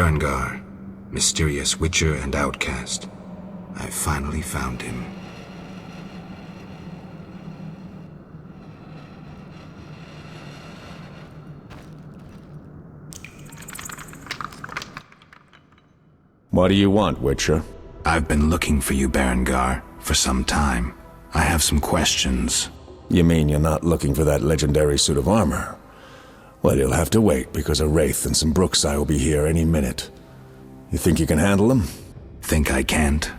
Berengar, mysterious witcher and outcast. I finally found him. What do you want, Witcher? I've been looking for you, Berengar, for some time. I have some questions. You mean you're not looking for that legendary suit of armor? Well, you'll have to wait, because a Wraith and some Brookside will be here any minute. You think you can handle them? Think I can't?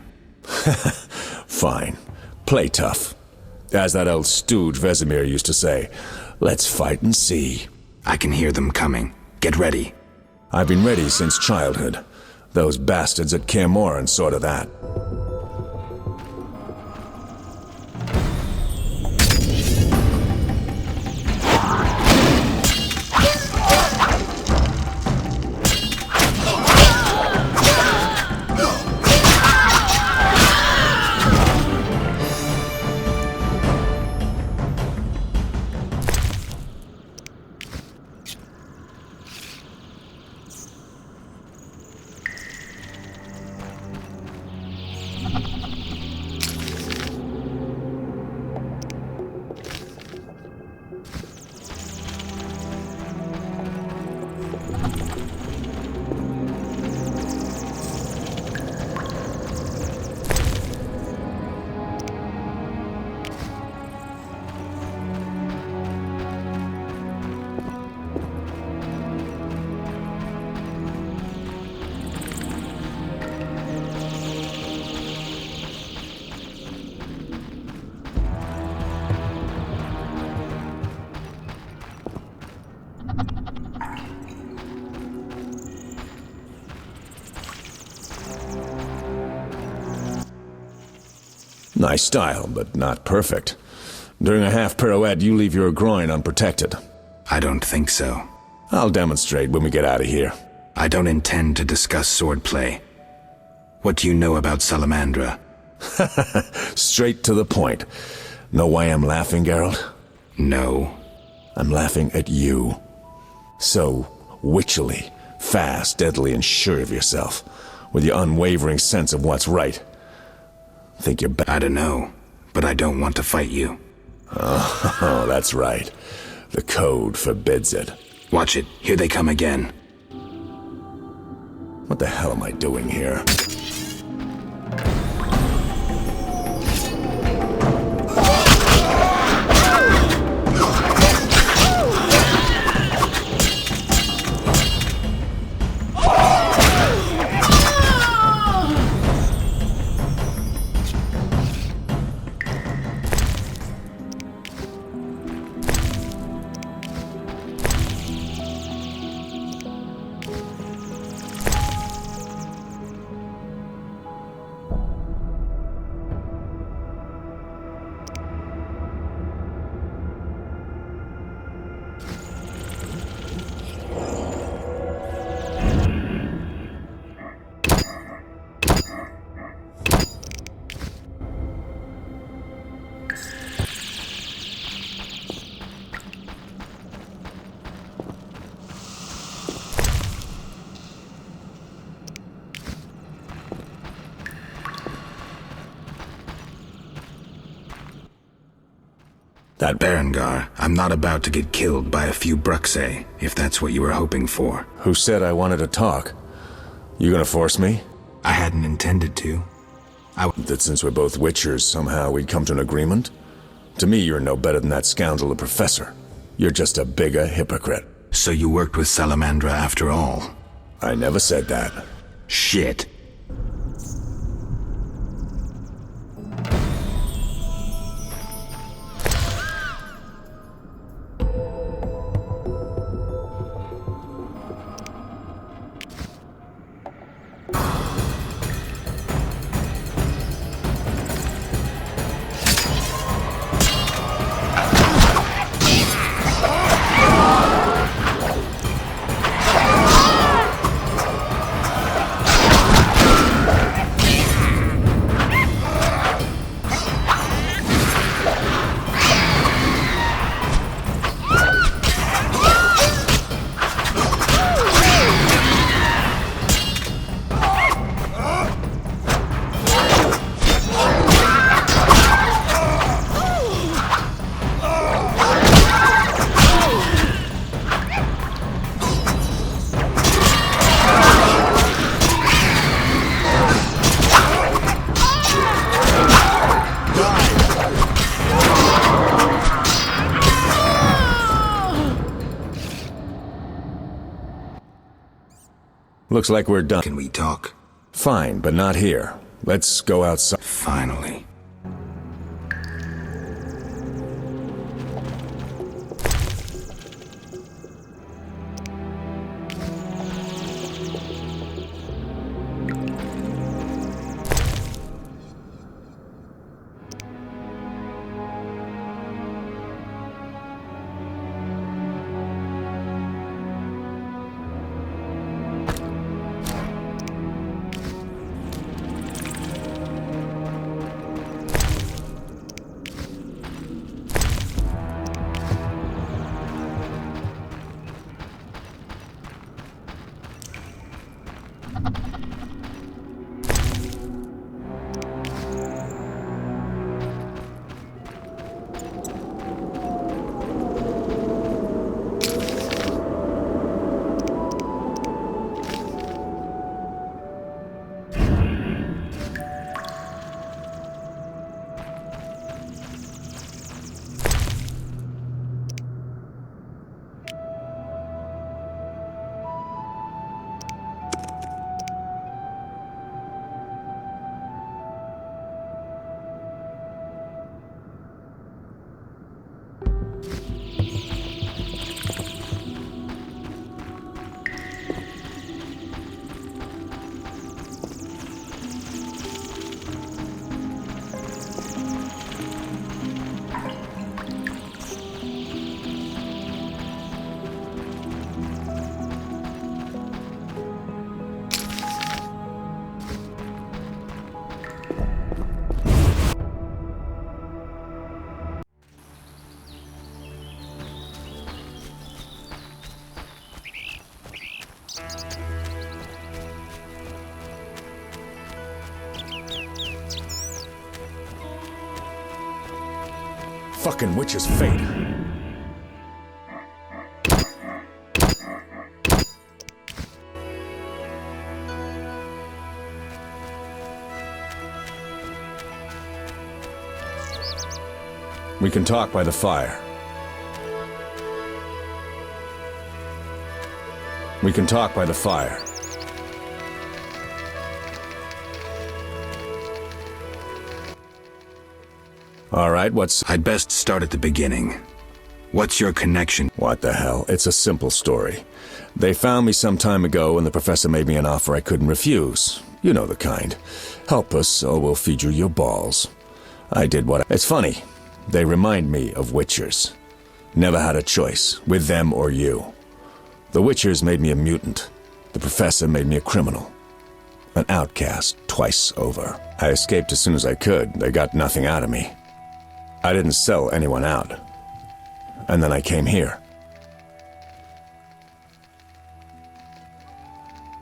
Fine. Play tough. As that old stooge Vesemir used to say, let's fight and see. I can hear them coming. Get ready. I've been ready since childhood. Those bastards at Kaer Morhen saw to that. Nice style, but not perfect. During a half pirouette, you leave your groin unprotected. I don't think so. I'll demonstrate when we get out of here. I don't intend to discuss swordplay. What do you know about Salamandra? Straight to the point. Know why I'm laughing, Geralt? No. I'm laughing at you. So witchily, fast, deadly, and sure of yourself, with your unwavering sense of what's right. Think you're I don't know, but I don't want to fight you. Oh, that's right. The code forbids it. Watch it. Here they come again. What the hell am I doing here? That Berengar, I'm not about to get killed by a few Bruxay, if that's what you were hoping for. Who said I wanted to talk? You gonna force me? I hadn't intended to. That since we're both Witchers, somehow we'd come to an agreement? To me, you're no better than that scoundrel the Professor. You're just a bigger hypocrite. So you worked with Salamandra after all? I never said that. Shit. Looks like we're done. Can we talk? Fine, but not here. Let's go outside. Finally. Fucking witch's fate. We can talk by the fire. We can talk by the fire. All right, I'd best start at the beginning. What's your connection? What the hell? It's a simple story. They found me some time ago and the professor made me an offer I couldn't refuse. You know the kind. Help us or we'll feed you your balls. I did what It's funny. They remind me of witchers. Never had a choice, with them or you. The witchers made me a mutant. The professor made me a criminal. An outcast twice over. I escaped as soon as I could. They got nothing out of me. I didn't sell anyone out. And then I came here.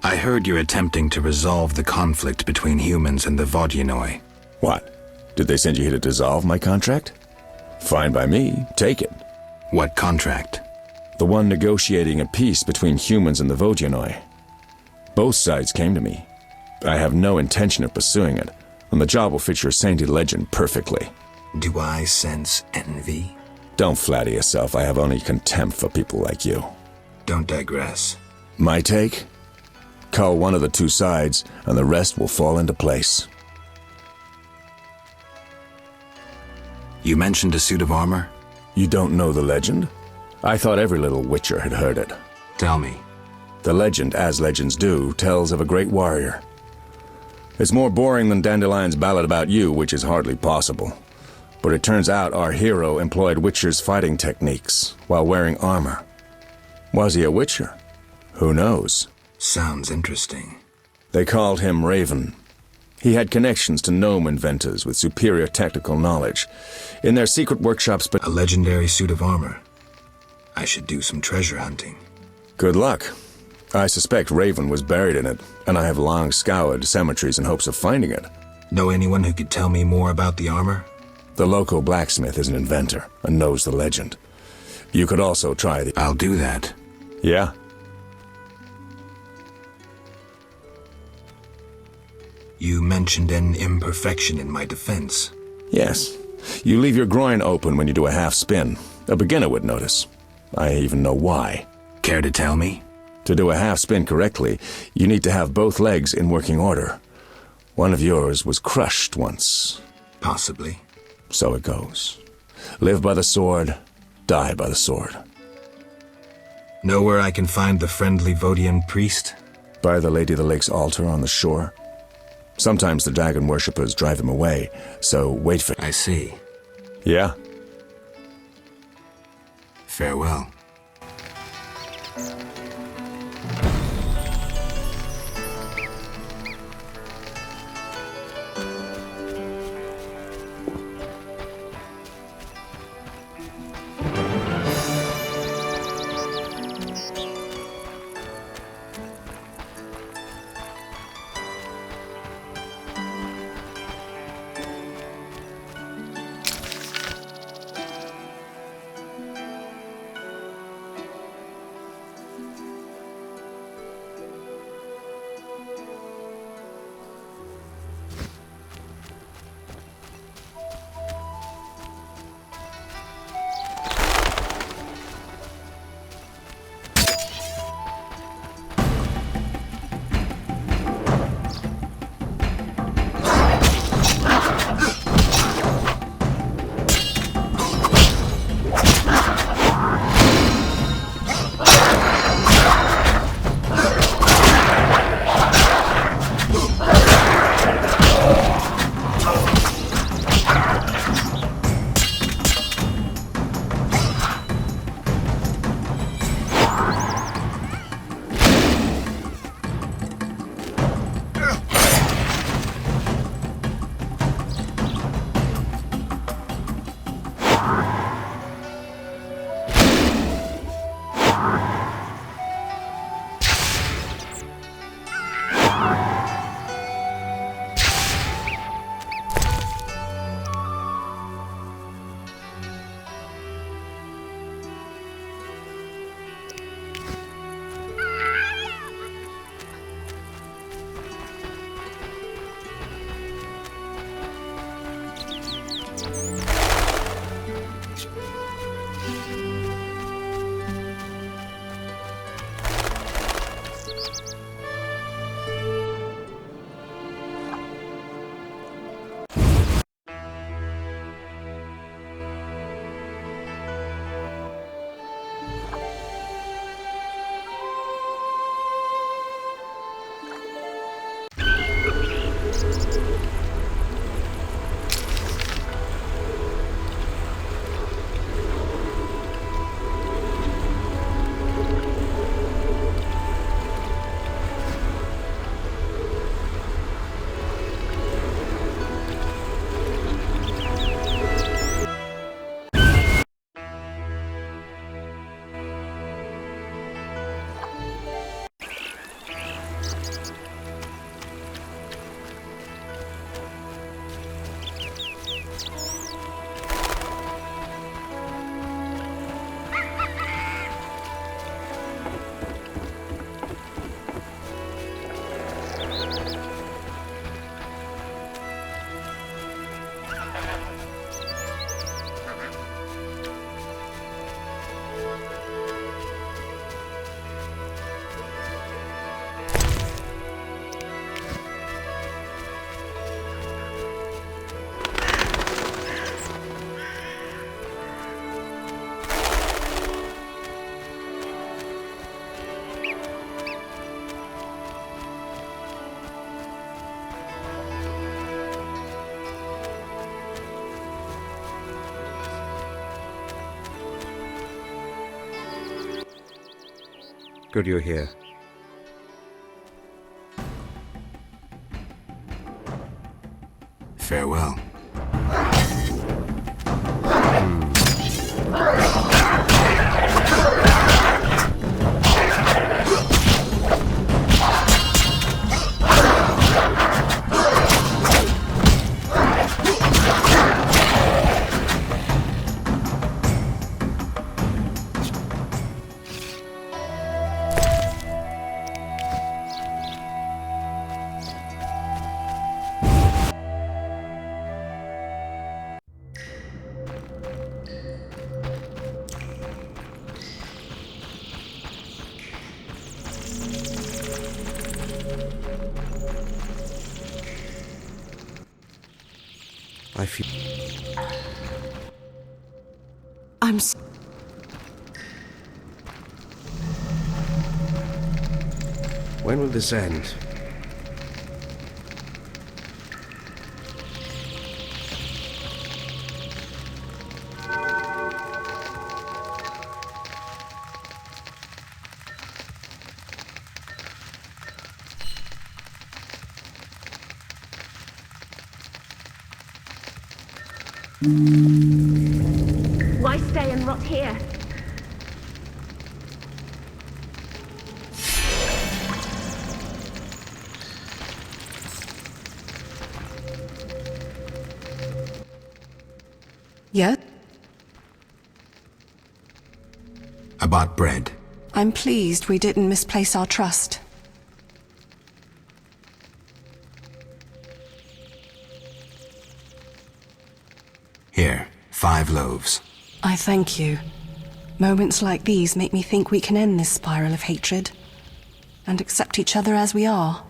I heard you're attempting to resolve the conflict between humans and the Vodyanoi. What? Did they send you here to dissolve my contract? Fine by me. Take it. What contract? The one negotiating a peace between humans and the Vodyanoi. Both sides came to me. I have no intention of pursuing it, and the job will fit your sainted legend perfectly. Do I sense envy? Don't flatter yourself. I have only contempt for people like you. Don't digress. My take? Cull one of the two sides, and the rest will fall into place. You mentioned a suit of armor? You don't know the legend? I thought every little witcher had heard it. Tell me. The legend, as legends do, tells of a great warrior. It's more boring than Dandelion's ballad about you, which is hardly possible. But it turns out our hero employed witchers' fighting techniques while wearing armor. Was he a witcher? Who knows? Sounds interesting. They called him Raven. He had connections to gnome inventors with superior technical knowledge. In their secret workshops, but a legendary suit of armor. I should do some treasure hunting. Good luck. I suspect Raven was buried in it, and I have long scoured cemeteries in hopes of finding it. Know anyone who could tell me more about the armor? The local blacksmith is an inventor and knows the legend. You could also try the... I'll do that. Yeah? You mentioned an imperfection in my defense. Yes. You leave your groin open when you do a half spin. A beginner would notice. I even know why. Care to tell me? To do a half spin correctly, you need to have both legs in working order. One of yours was crushed once. Possibly. So it goes. Live by the sword, die by the sword. Know where I can find the friendly Vodian priest? By the Lady of the Lake's altar on the shore. Sometimes the dragon worshippers drive him away, so wait for... I see. Yeah? Farewell. Good you're here. Farewell. I feel... When will this end? Why stay and rot here? Yeah? I bought bread. I'm pleased we didn't misplace our trust. Here, 5 loaves. I thank you. Moments like these make me think we can end this spiral of hatred and accept each other as we are.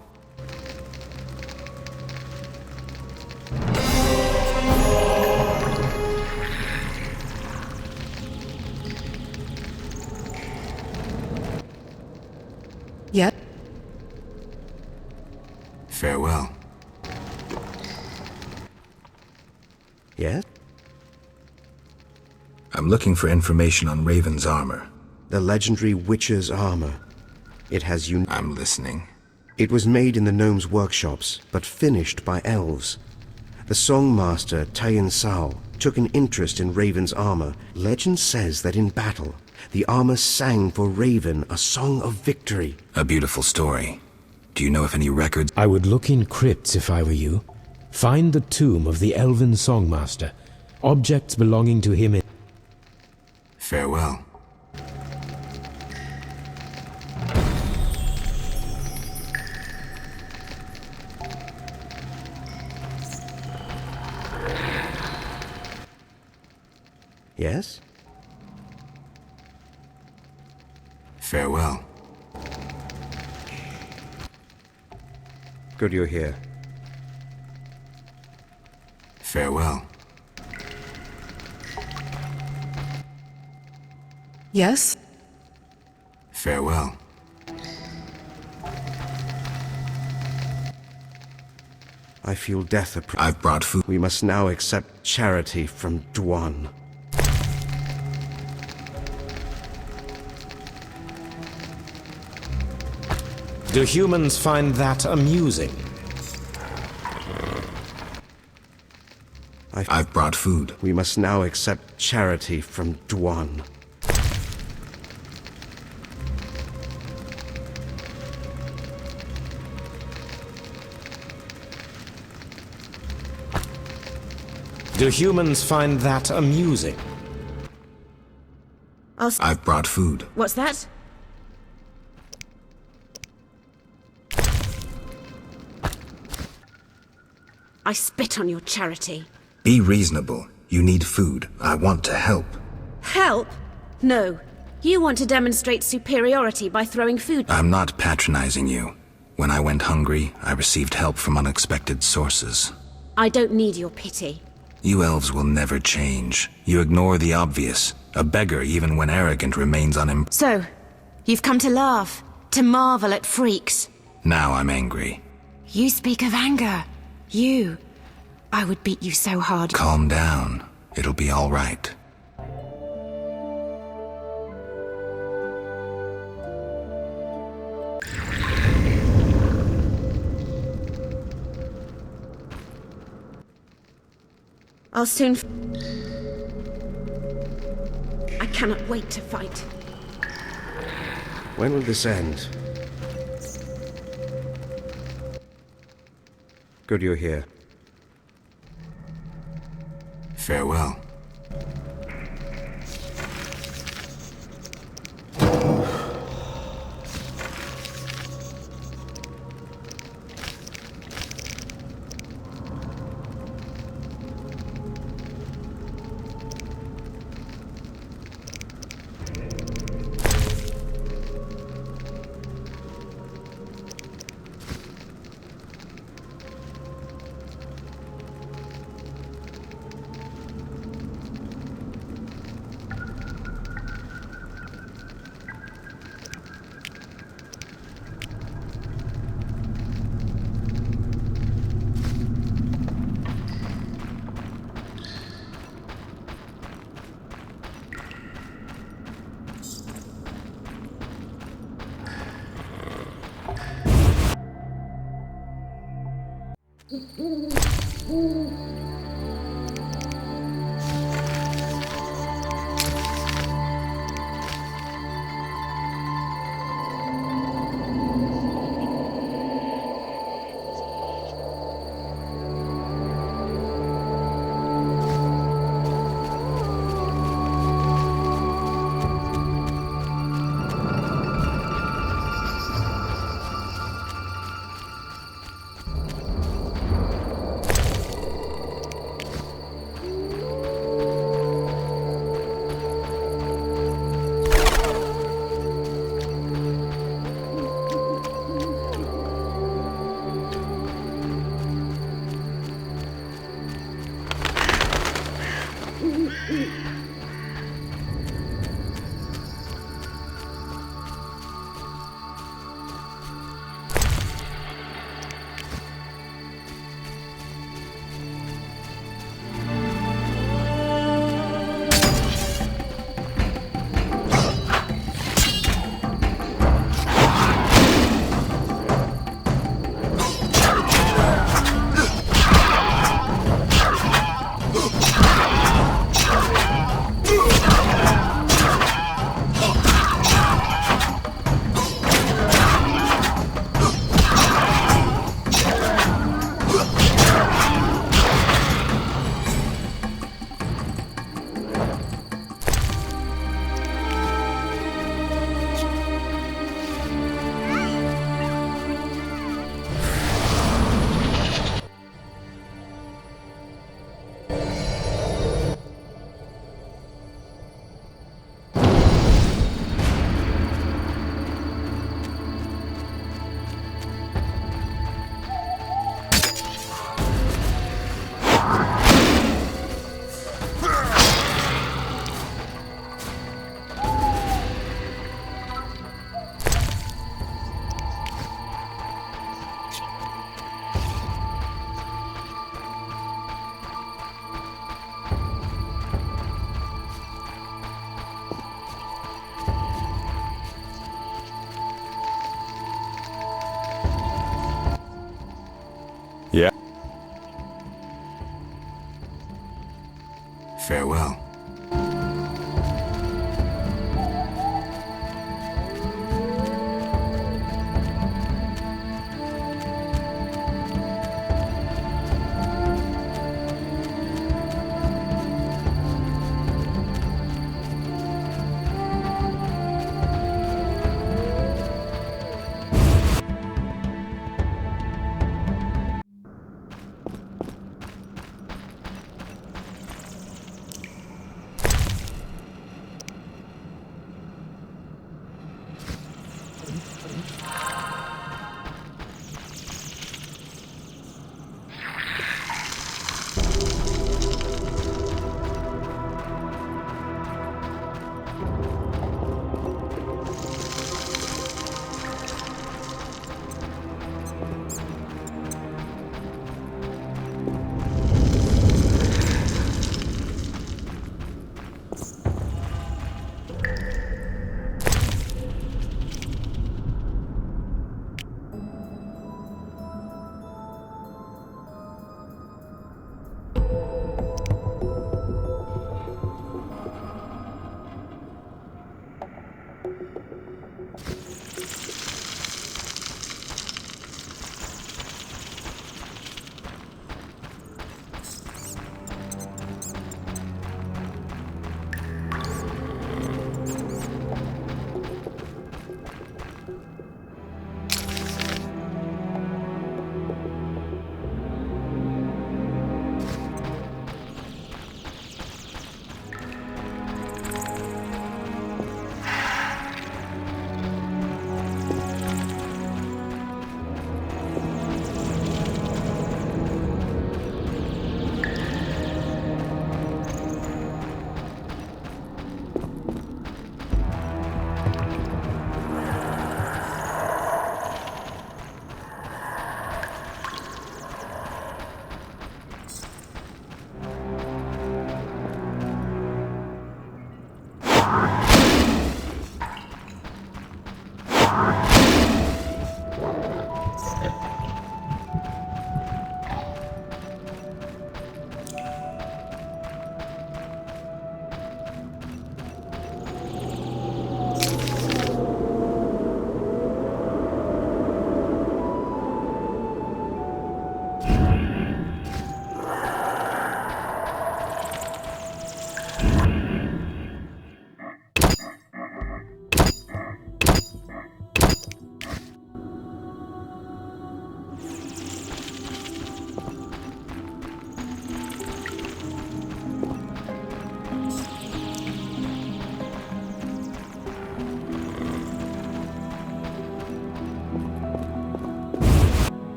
Yeah? Farewell. Yes? I'm looking for information on Raven's armor. The legendary Witcher's armor. It has I'm listening. It was made in the gnomes' workshops, but finished by elves. The songmaster, Tayan Sao, took an interest in Raven's armor. Legend says that in battle, the armor sang for Raven a song of victory. A beautiful story. Do you know if any records... I would look in crypts if I were you. Find the tomb of the Elven songmaster. Objects belonging to him in... Farewell. Yes? Farewell. Good you're here. Farewell. Yes? Farewell. I feel death approach. I've brought food. We must now accept charity from Dwan. Do humans find that amusing? I've brought food. We must now accept charity from Dwan. Do humans find that amusing? I've brought food. What's that? I spit on your charity. Be reasonable. You need food. I want to help. Help? No. You want to demonstrate superiority by throwing food. I'm not patronizing you. When I went hungry, I received help from unexpected sources. I don't need your pity. You elves will never change. You ignore the obvious. A beggar, even when arrogant, remains So, you've come to laugh, to marvel at freaks. Now I'm angry. You speak of anger. I would beat you so hard. Calm down. It'll be all right. I'll soon... I cannot wait to fight. When will this end? Good you're here. Farewell. Yeah? Farewell.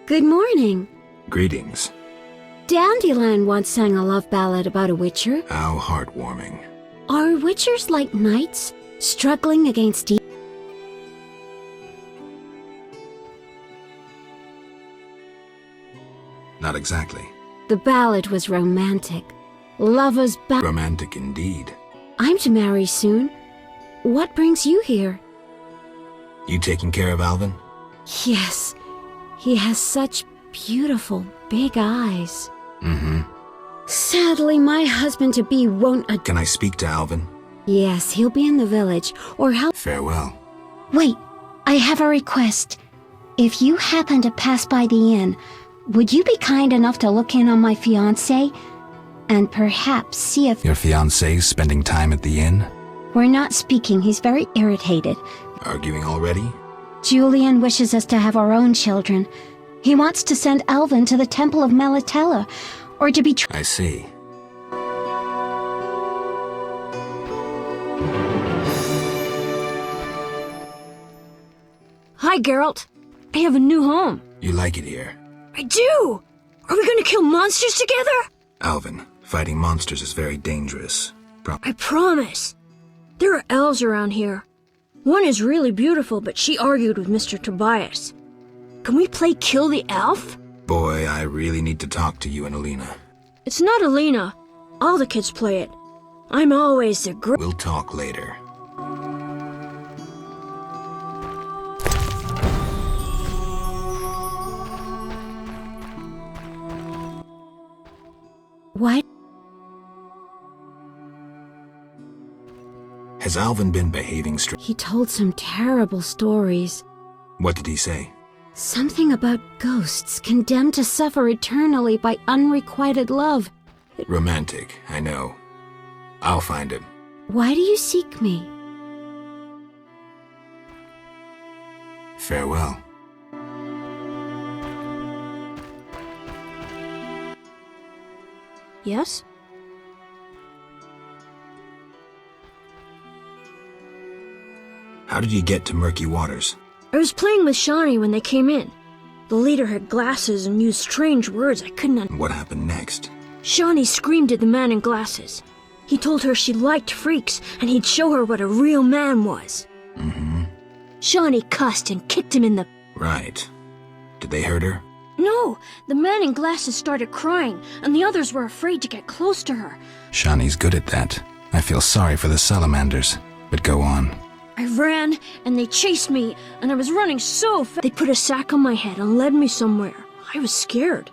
Good morning. Greetings. Dandelion once sang a love ballad about a witcher. How heartwarming. Are witchers like knights, struggling against evil? Not exactly. The ballad was romantic. Lovers Romantic indeed. I'm to marry soon. What brings you here? You taking care of Alvin? Yes. He has such beautiful, big eyes. Mm-hmm. Sadly, my husband-to-be won't Can I speak to Alvin? Yes, he'll be in the village, or help. Farewell. Wait, I have a request. If you happen to pass by the inn, would you be kind enough to look in on my fiancé? And perhaps see if... Your fiancé's spending time at the inn? We're not speaking, he's very irritated. Arguing already? Julian wishes us to have our own children. He wants to send Alvin to the Temple of Melatella, or to be... I see. Hi, Geralt. I have a new home. You like it here? I do! Are we gonna kill monsters together? Alvin, fighting monsters is very dangerous. I promise. There are elves around here. One is really beautiful, but she argued with Mr. Tobias. Can we play Kill the Elf? Boy, I really need to talk to you and Alina. It's not Alina. All the kids play it. I'm always the We'll talk later. What? Has Alvin been behaving He told some terrible stories. What did he say? Something about ghosts condemned to suffer eternally by unrequited love. Romantic, I know. I'll find him. Why do you seek me? Farewell. Yes? How did you get to Murky Waters? I was playing with Shawnee when they came in. The leader had glasses and used strange words I couldn't What happened next? Shawnee screamed at the man in glasses. He told her she liked freaks, and he'd show her what a real man was. Mm-hmm. Shawnee cussed and kicked him in the... Right. Did they hurt her? No, the man in glasses started crying, and the others were afraid to get close to her. Shawnee's good at that. I feel sorry for the salamanders. But go on. I ran, and they chased me, and I was running so fast. They put a sack on my head and led me somewhere. I was scared,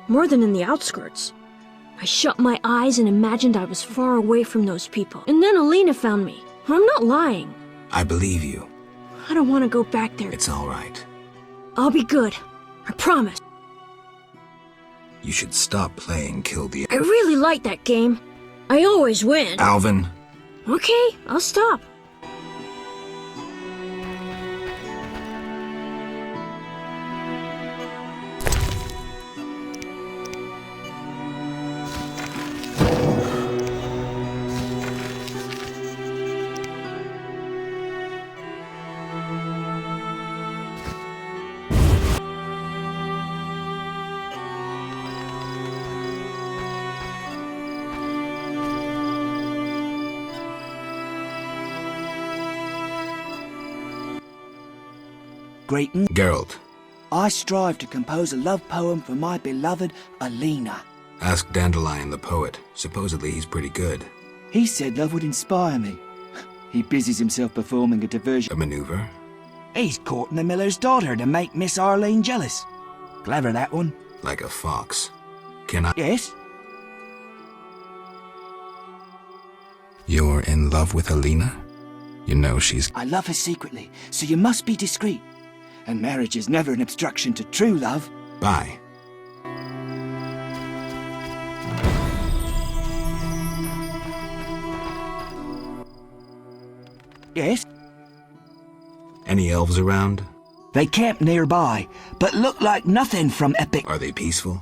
more than in the outskirts. I shut my eyes and imagined I was far away from those people. And then Alina found me. I'm not lying. I believe you. I don't want to go back there. It's all right. I'll be good. I promise. You should stop playing Kill the... I really like that game. I always win. Alvin! Okay, I'll stop. Greeting. Geralt, I strive to compose a love poem for my beloved Alina. ask Dandelion the poet. Supposedly he's pretty good. He said love would inspire me. He busies himself performing a diversion. A maneuver? He's courting the miller's daughter to make Miss Arlene jealous. Clever, that one. Like a fox. Can I... Yes? You're in love with Alina? You know she's... I love her secretly, so you must be discreet. And marriage is never an obstruction to true love. Bye. Yes? Any elves around? They camp nearby, but look like nothing from Epic. Are they peaceful?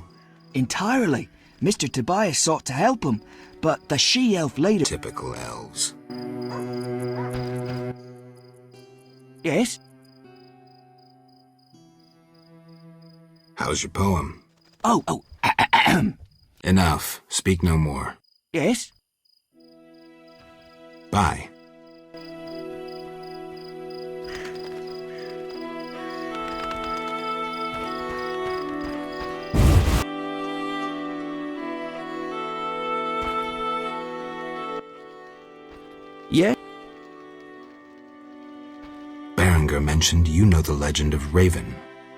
Entirely. Mr. Tobias sought to help him, but the she-elf later... Typical elves. Yes? How's your poem? Ahem. Enough. Speak no more. Yes? Bye. Yeah? Berengar mentioned you know the legend of Raven.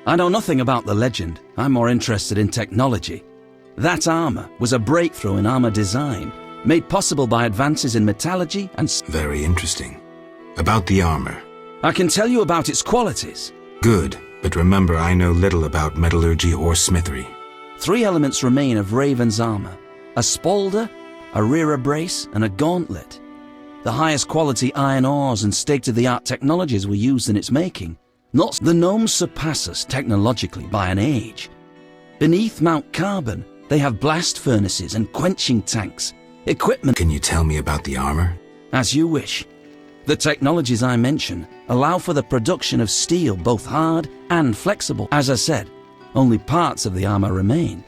I know nothing about the legend. I'm more interested in technology. That armor was a breakthrough in armor design, made possible by advances in metallurgy and... Very interesting. About the armor. I can tell you about its qualities. Good, but remember I know little about metallurgy or smithery. 3 elements remain of Raven's armor: a spalder, a rear brace, and a gauntlet. The highest quality iron ores and state-of-the-art technologies were used in its making. Not the gnomes surpass us technologically by an age. Beneath Mount Carbon, they have blast furnaces and quenching tanks, equipment... Can you tell me about the armor? As you wish. The technologies I mention allow for the production of steel, both hard and flexible. As I said, only parts of the armor remain.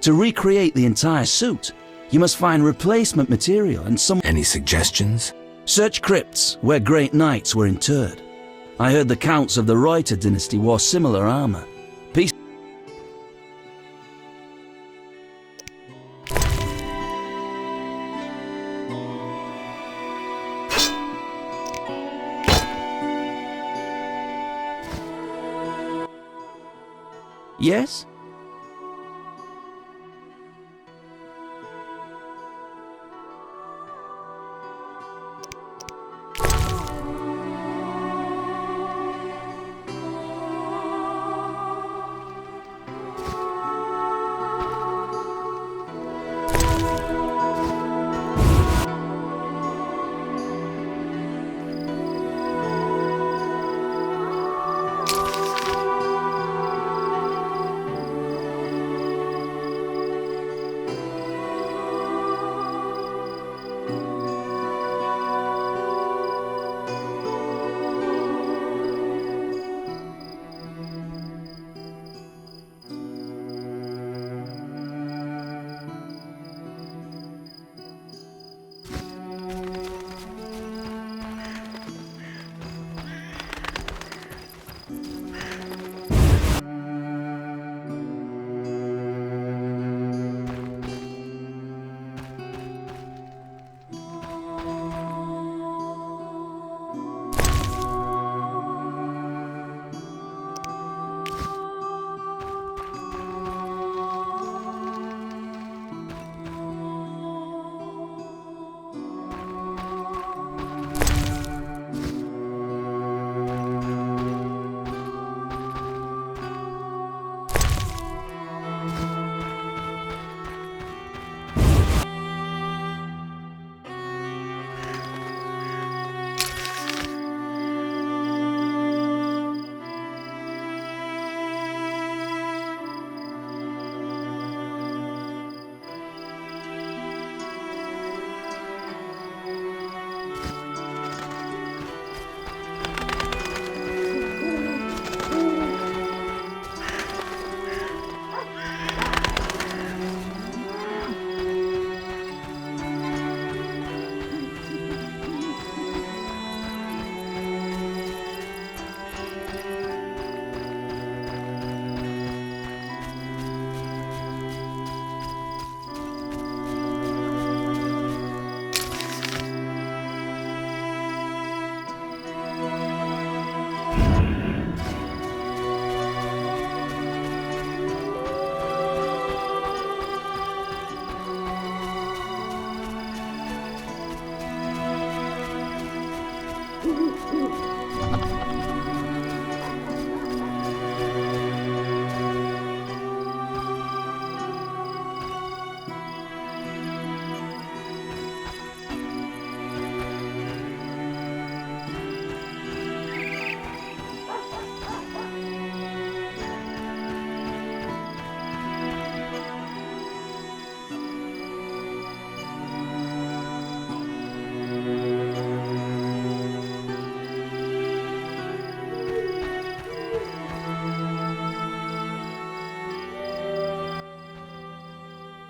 To recreate the entire suit, you must find replacement material and some... Any suggestions? Search crypts where great knights were interred. I heard the counts of the Reuter dynasty wore similar armor. Peace... Yes?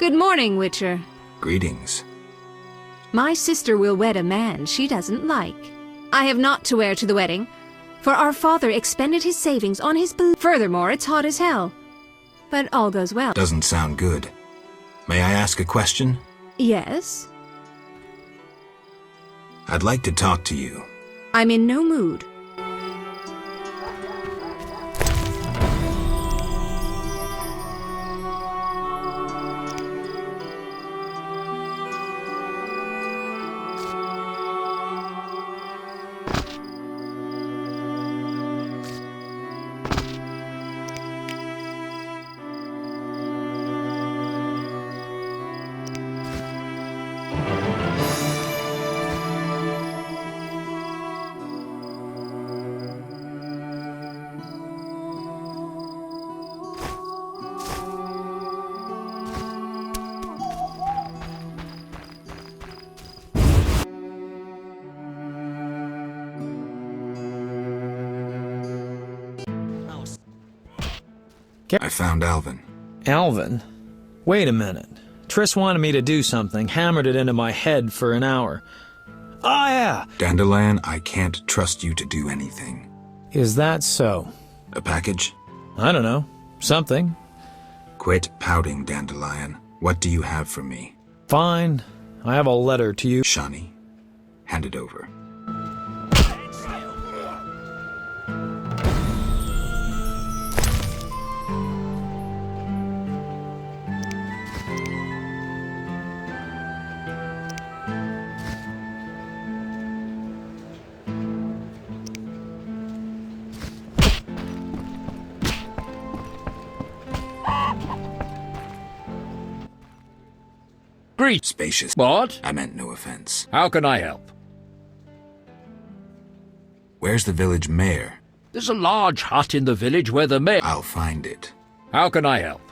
Good morning, Witcher. Greetings. My sister will wed a man she doesn't like. I have naught to wear to the wedding, for our father expended his savings on his Furthermore, it's hot as hell. But all goes well. Doesn't sound good. May I ask a question? Yes? I'd like to talk to you. I'm in no mood. I found Alvin. Alvin? Wait a minute. Triss wanted me to do something, hammered it into my head for an hour. Oh, yeah! Dandelion, I can't trust you to do anything. Is that so? A package? I don't know. Something. Quit pouting, Dandelion. What do you have for me? Fine. I have a letter to you. Shani, hand it over. Spacious. What? I meant no offense. How can I help? Where's the village mayor? There's a large hut in the village where the mayor... I'll find it. How can I help?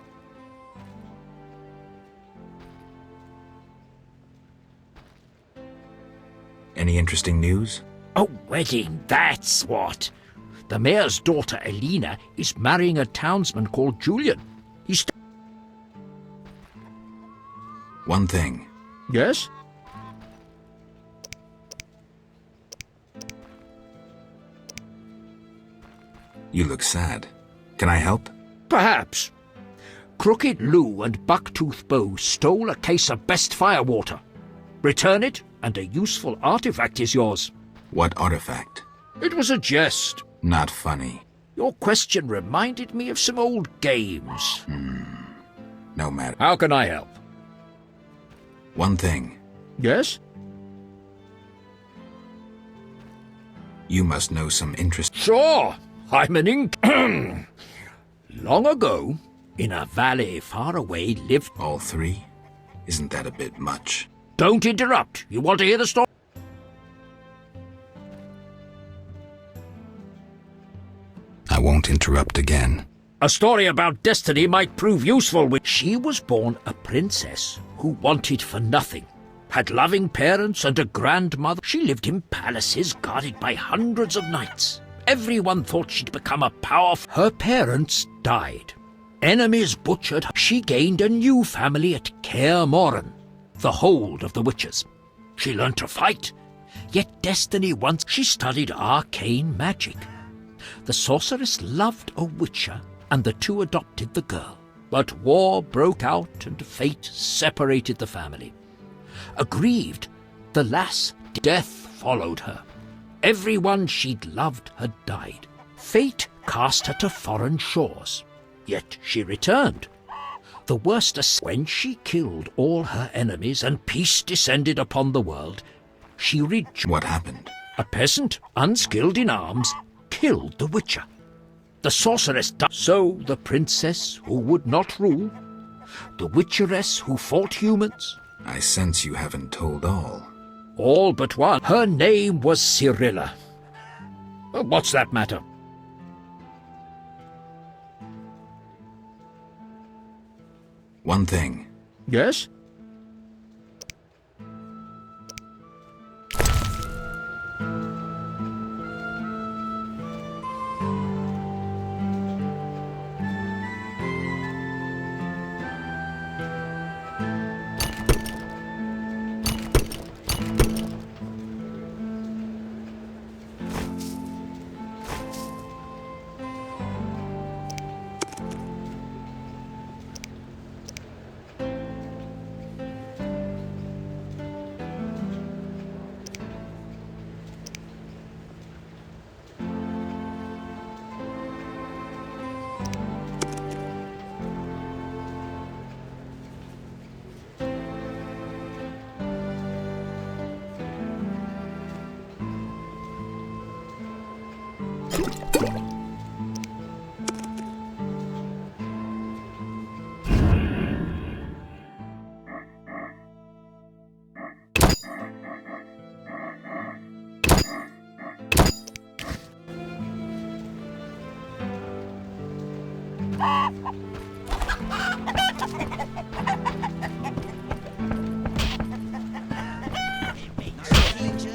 Any interesting news? A wedding, that's what. The mayor's daughter, Alina, is marrying a townsman called Julian. He's... One thing. Yes? You look sad. Can I help? Perhaps. Crooked Lou and Bucktooth Bow stole a case of best firewater. Return it, and a useful artifact is yours. What artifact? It was a jest. Not funny. Your question reminded me of some old games. No matter. How can I help? One thing. Yes? You must know some interest. Sure. I'm an Long ago, in a valley far away lived... All three? Isn't that a bit much? Don't interrupt. You want to hear the story? I won't interrupt again. A story about destiny might prove useful. She was born a princess who wanted for nothing. Had loving parents and a grandmother. She lived in palaces guarded by hundreds of knights. Everyone thought she'd become a powerful... Her parents died. Enemies butchered her. She gained a new family at Kaer Morhen, the hold of the witches. She learned to fight. Yet destiny once... She studied arcane magic. The sorceress loved a witcher, and the two adopted the girl. But war broke out, and fate separated the family. Aggrieved, the lass, death followed her. Everyone she'd loved had died. Fate cast her to foreign shores. Yet she returned. The worst when she killed all her enemies and peace descended upon the world, she What happened? A peasant, unskilled in arms, killed the witcher. The sorceress died. So the princess who would not rule, the witcheress who fought humans. I sense you haven't told all. All but one. Her name was Cyrilla. What's that matter? One thing. Yes?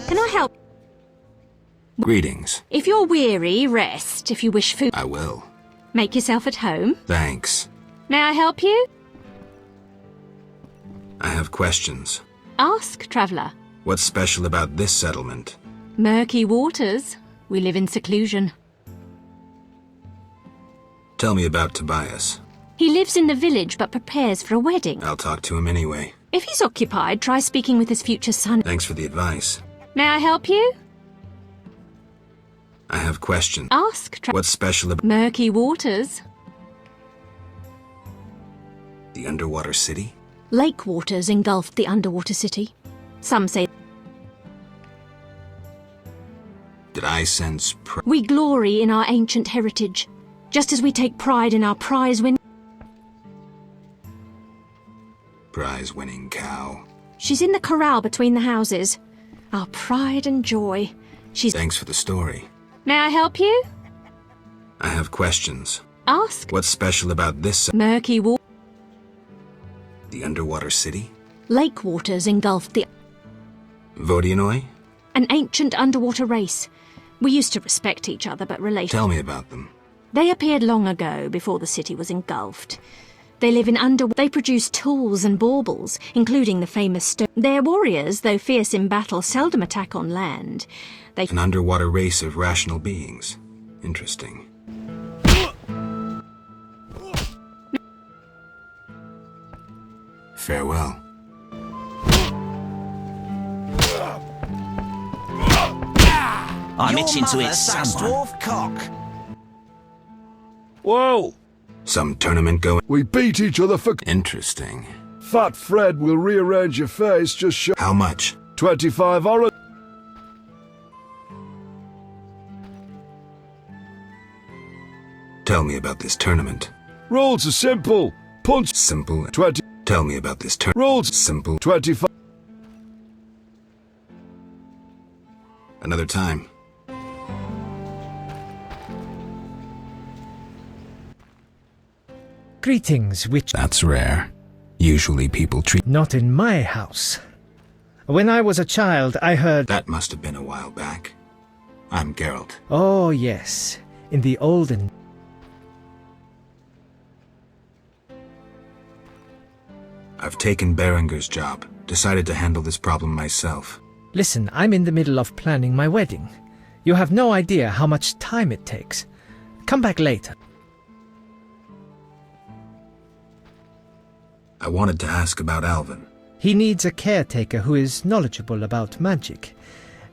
Can I help? Greetings. If you're weary, rest. If you wish food, I will. make yourself at home. Thanks. May I help you? I have questions. Ask, traveller. What's special about this settlement? Murky waters. We live in seclusion. Tell me about Tobias. He lives in the village but prepares for a wedding. I'll talk to him anyway. If he's occupied, try speaking with his future son. Thanks for the advice. May I help you? I have questions. Ask. What's special about Murky waters. the underwater city? Lake waters engulfed the underwater city. Some say Did I sense we glory in our ancient heritage, just as we take pride in our prize-winning cow? She's in the corral between the houses. Our pride and joy. Thanks for the story. May I help you? I have questions. Ask. What's special about this Murky water. the underwater city? Lake waters engulfed the Vodianoi? an ancient underwater race. We used to respect each other, but relations. Tell me about them. They appeared long ago, before the city was engulfed. They live in They produce tools and baubles, including the famous stone. They're warriors, though fierce in battle, seldom attack on land. An underwater race of rational beings. Interesting. Farewell. I'm itching to eat someone. Cock. Whoa! Some tournament going. We beat each other for... Interesting. Fat Fred will rearrange your face, just show... How much? 25 orange. Tell me about this tournament. Rules are simple. Punch. Simple. 20. Tell me about this tournament. Rules. Simple. 25. Another time. Greetings, witch. That's rare. Usually people treat... Not in my house. When I was a child, I heard... That must have been a while back. I'm Geralt. Oh, yes. In the olden... I've taken Berengar's job. Decided to handle this problem myself. Listen, I'm in the middle of planning my wedding. You have no idea how much time it takes. Come back later. I wanted to ask about Alvin. He needs a caretaker who is knowledgeable about magic.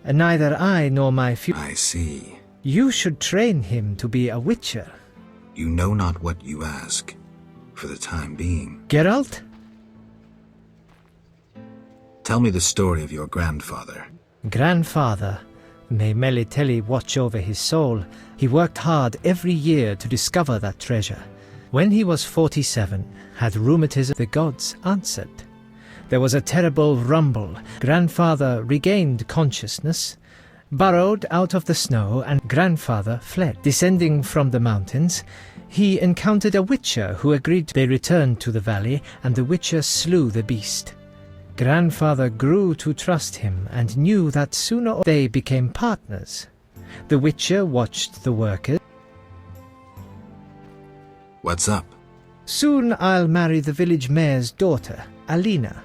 Neither I nor my I see. You should train him to be a witcher. You know not what you ask, for the time being. Geralt? Tell me the story of your grandfather. Grandfather, may Melitele watch over his soul, he worked hard every year to discover that treasure. When he was 47, had rheumatism, the gods answered. There was a terrible rumble. Grandfather regained consciousness, burrowed out of the snow, and grandfather fled. Descending from the mountains, he encountered a witcher who agreed. They returned to the valley, and the witcher slew the beast. Grandfather grew to trust him and knew that sooner they became partners. The witcher watched the workers. What's up? Soon I'll marry the village mayor's daughter, Alina.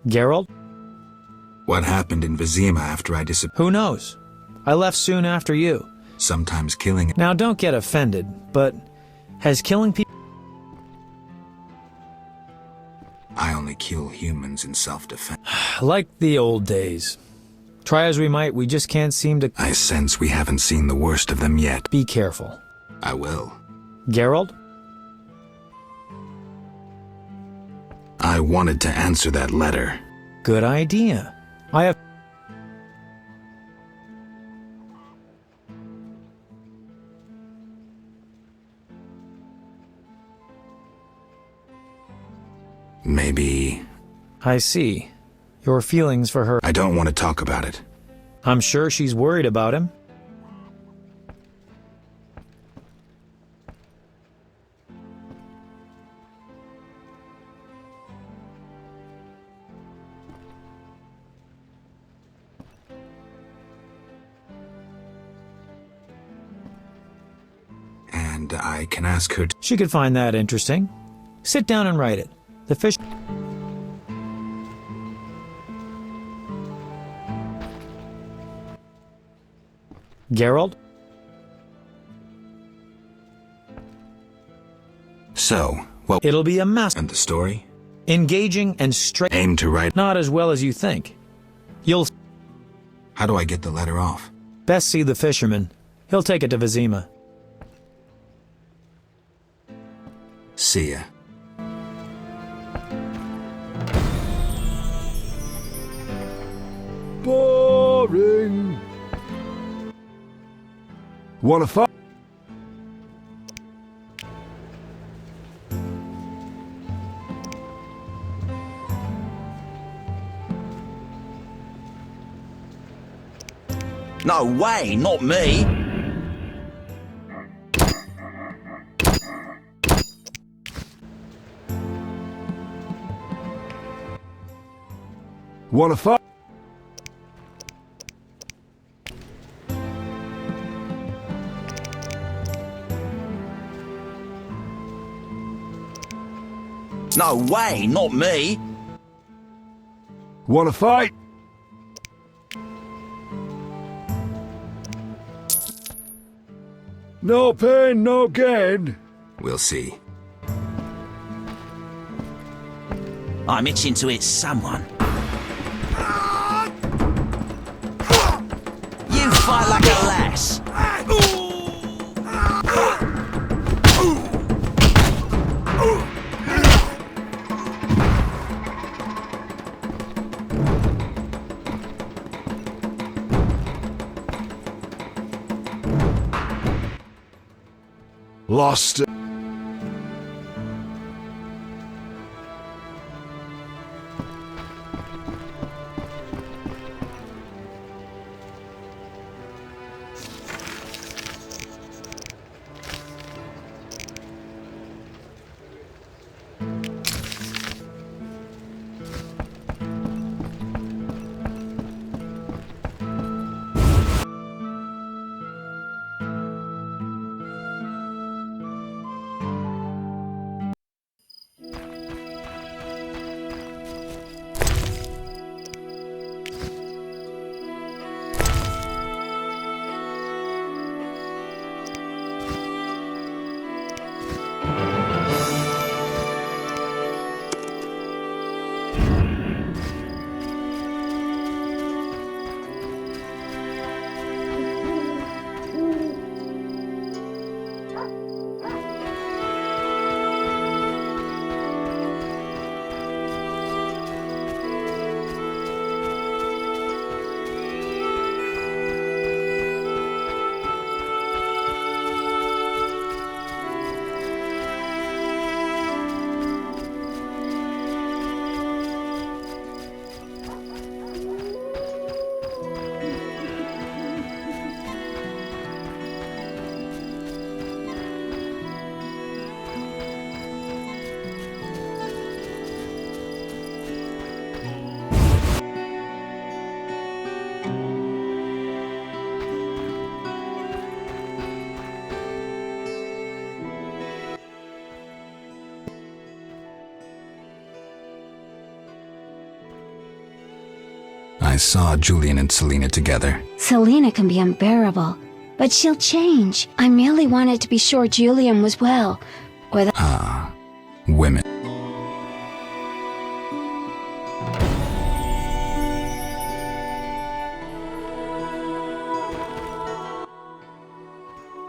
Geralt? What happened in Vizima after I disappeared? Who knows? I left soon after you. Sometimes killing... Now don't get offended, but has killing people... I only kill humans in self-defense. Like the old days. Try as we might, we just can't seem to... I sense we haven't seen the worst of them yet. Be careful. I will. Geralt? I wanted to answer that letter. Good idea. I have... Maybe... I see. Your feelings for her... I don't want to talk about it. I'm sure she's worried about him. And I can ask her to... She could find that interesting. Sit down and write it. The fish... Geralt? So, what... It'll be a mess. And the story? Engaging and straight... Aim to write... Not as well as you think. You'll... How do I get the letter off? Best see the fisherman. He'll take it to Vizima. See ya. Boring. Wanna fight? No way, not me. Wanna fight? No way, not me. Wanna fight? No pain, no gain. We'll see. I'm itching to hit someone. You fight like a lass. Lost it. I saw Julian and Celina together. Celina can be unbearable, but she'll change. I merely wanted to be sure Julian was well, or that— women.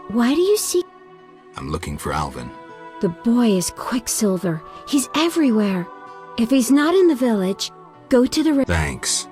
Why do you seek— I'm looking for Alvin. The boy is Quicksilver. He's everywhere. If he's not in the village, go to the Thanks.